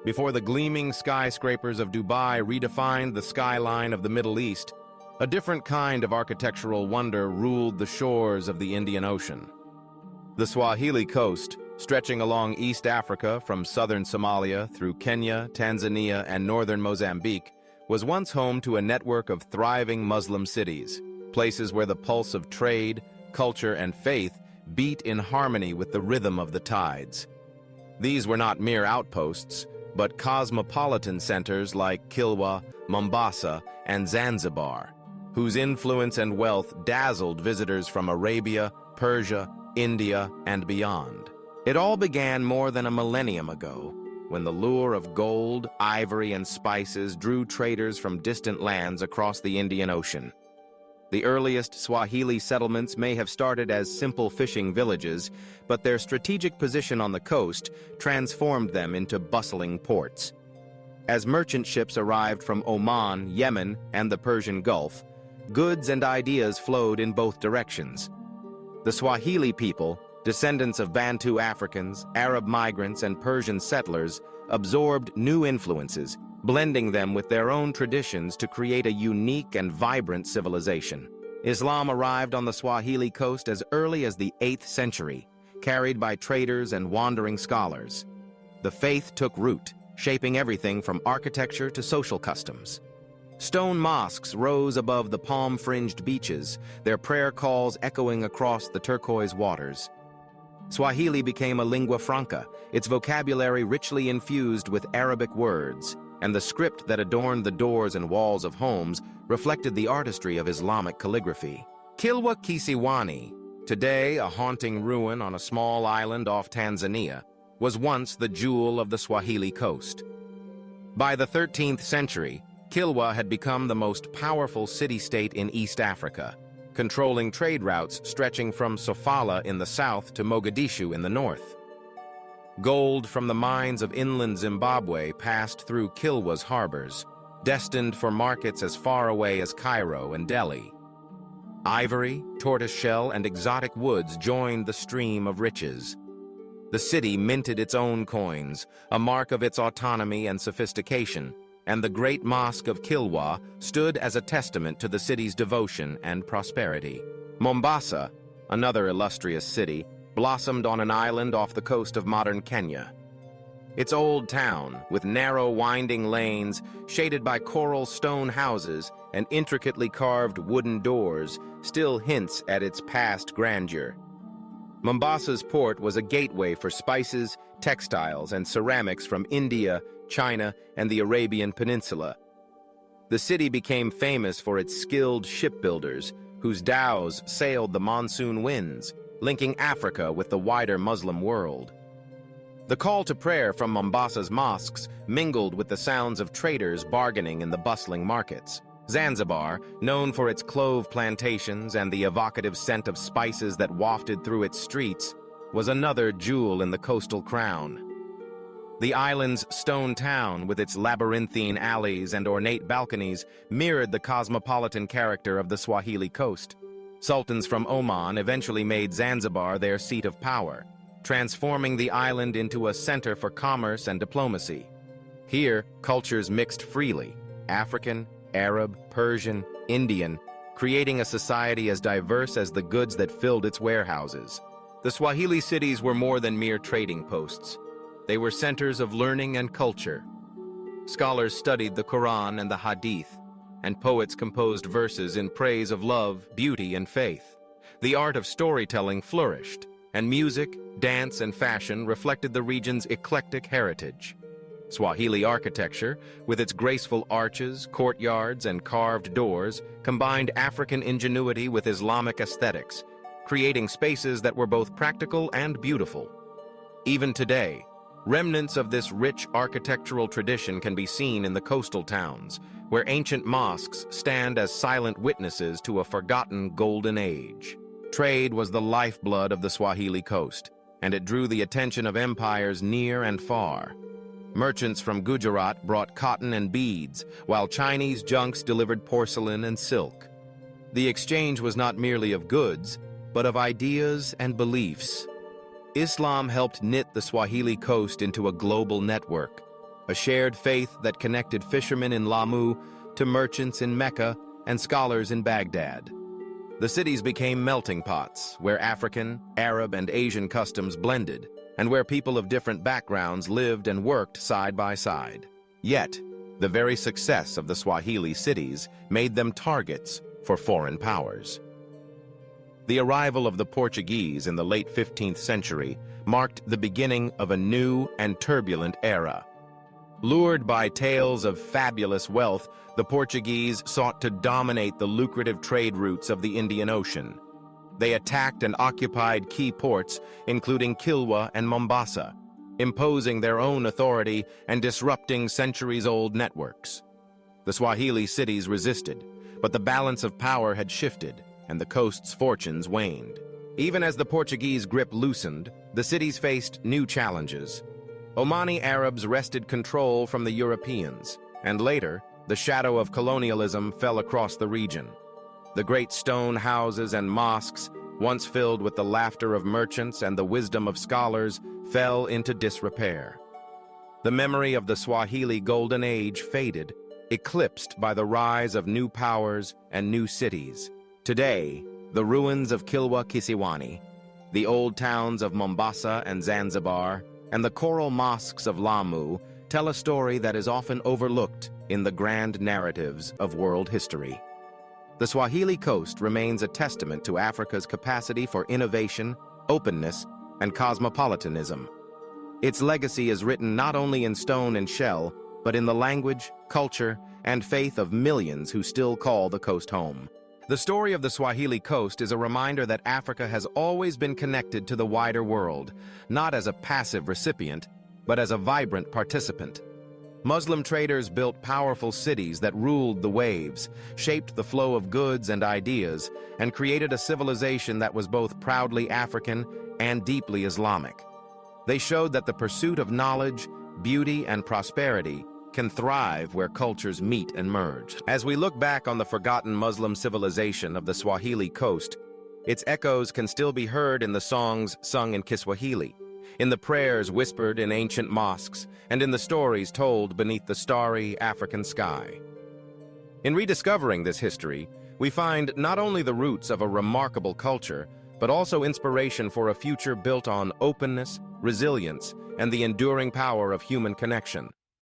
Before the gleaming skyscrapers of Dubai redefined the skyline of the Middle East, a different kind of architectural wonder ruled the shores of the Indian Ocean. The Swahili Coast, stretching along East Africa from southern Somalia through Kenya, Tanzania, and northern Mozambique, was once home to a network of thriving Muslim cities, places where the pulse of trade, culture, and faith beat in harmony with the rhythm of the tides. These were not mere outposts, but cosmopolitan centers like Kilwa, Mombasa, and Zanzibar, whose influence and wealth dazzled visitors from Arabia, Persia, India, and beyond. It all began more than a millennium ago, when the lure of gold, ivory, and spices drew traders from distant lands across the Indian Ocean. The earliest Swahili settlements may have started as simple fishing villages, but their strategic position on the coast transformed them into bustling ports. As merchant ships arrived from Oman, Yemen, and the Persian Gulf, goods and ideas flowed in both directions. The Swahili people, descendants of Bantu Africans, Arab migrants, and Persian settlers, absorbed new influences, blending them with their own traditions to create a unique and vibrant civilization. Islam arrived on the Swahili coast as early as the 8th century, carried by traders and wandering scholars. The faith took root, shaping everything from architecture to social customs. Stone mosques rose above the palm-fringed beaches, their prayer calls echoing across the turquoise waters. Swahili became a lingua franca, its vocabulary richly infused with Arabic words, and the script that adorned the doors and walls of homes reflected the artistry of Islamic calligraphy. Kilwa Kisiwani, today a haunting ruin on a small island off Tanzania, was once the jewel of the Swahili coast. By the 13th century, Kilwa had become the most powerful city-state in East Africa, controlling trade routes stretching from Sofala in the south to Mogadishu in the north. Gold from the mines of inland Zimbabwe passed through Kilwa's harbors, destined for markets as far away as Cairo and Delhi. Ivory, tortoiseshell, and exotic woods joined the stream of riches. The city minted its own coins, a mark of its autonomy and sophistication, and the great mosque of Kilwa stood as a testament to the city's devotion and prosperity. Mombasa, another illustrious city, blossomed on an island off the coast of modern Kenya. Its old town, with narrow winding lanes, shaded by coral stone houses and intricately carved wooden doors, still hints at its past grandeur. Mombasa's port was a gateway for spices, textiles, and ceramics from India, China, and the Arabian Peninsula. The city became famous for its skilled shipbuilders, whose dhows sailed the monsoon winds, linking Africa with the wider Muslim world. The call to prayer from Mombasa's mosques mingled with the sounds of traders bargaining in the bustling markets. Zanzibar, known for its clove plantations and the evocative scent of spices that wafted through its streets, was another jewel in the coastal crown. The island's stone town, with its labyrinthine alleys and ornate balconies, mirrored the cosmopolitan character of the Swahili coast. Sultans from Oman eventually made Zanzibar their seat of power, transforming the island into a center for commerce and diplomacy. Here, cultures mixed freely, African, Arab, Persian, Indian, creating a society as diverse as the goods that filled its warehouses. The Swahili cities were more than mere trading posts. They were centers of learning and culture. Scholars studied the Quran and the Hadith, and poets composed verses in praise of love, beauty, and faith. The art of storytelling flourished, and music, dance, and fashion reflected the region's eclectic heritage. Swahili architecture, with its graceful arches, courtyards, and carved doors, combined African ingenuity with Islamic aesthetics, creating spaces that were both practical and beautiful. Even today, remnants of this rich architectural tradition can be seen in the coastal towns, where ancient mosques stand as silent witnesses to a forgotten golden age. Trade was the lifeblood of the Swahili coast, and it drew the attention of empires near and far. Merchants from Gujarat brought cotton and beads, while Chinese junks delivered porcelain and silk. The exchange was not merely of goods, but of ideas and beliefs. Islam helped knit the Swahili coast into a global network, a shared faith that connected fishermen in Lamu to merchants in Mecca and scholars in Baghdad. The cities became melting pots, where African, Arab, and Asian customs blended, and where people of different backgrounds lived and worked side by side. Yet, the very success of the Swahili cities made them targets for foreign powers. The arrival of the Portuguese in the late 15th century marked the beginning of a new and turbulent era. Lured by tales of fabulous wealth, the Portuguese sought to dominate the lucrative trade routes of the Indian Ocean. They attacked and occupied key ports, including Kilwa and Mombasa, imposing their own authority and disrupting centuries-old networks. The Swahili cities resisted, but the balance of power had shifted, and the coast's fortunes waned. Even as the Portuguese grip loosened, the cities faced new challenges. Omani Arabs wrested control from the Europeans, and later, the shadow of colonialism fell across the region. The great stone houses and mosques, once filled with the laughter of merchants and the wisdom of scholars, fell into disrepair. The memory of the Swahili Golden Age faded, eclipsed by the rise of new powers and new cities. Today, the ruins of Kilwa Kisiwani, the old towns of Mombasa and Zanzibar, and the coral mosques of Lamu tell a story that is often overlooked in the grand narratives of world history. The Swahili Coast remains a testament to Africa's capacity for innovation, openness, and cosmopolitanism. Its legacy is written not only in stone and shell, but in the language, culture, and faith of millions who still call the coast home. The story of the Swahili Coast is a reminder that Africa has always been connected to the wider world, not as a passive recipient, but as a vibrant participant. Muslim traders built powerful cities that ruled the waves, shaped the flow of goods and ideas, and created a civilization that was both proudly African and deeply Islamic. They showed that the pursuit of knowledge, beauty, and prosperity can thrive where cultures meet and merge. As we look back on the forgotten Muslim civilization of the Swahili Coast, its echoes can still be heard in the songs sung in Kiswahili, in the prayers whispered in ancient mosques, and in the stories told beneath the starry African sky. In rediscovering this history, we find not only the roots of a remarkable culture, but also inspiration for a future built on openness, resilience, and the enduring power of human connection.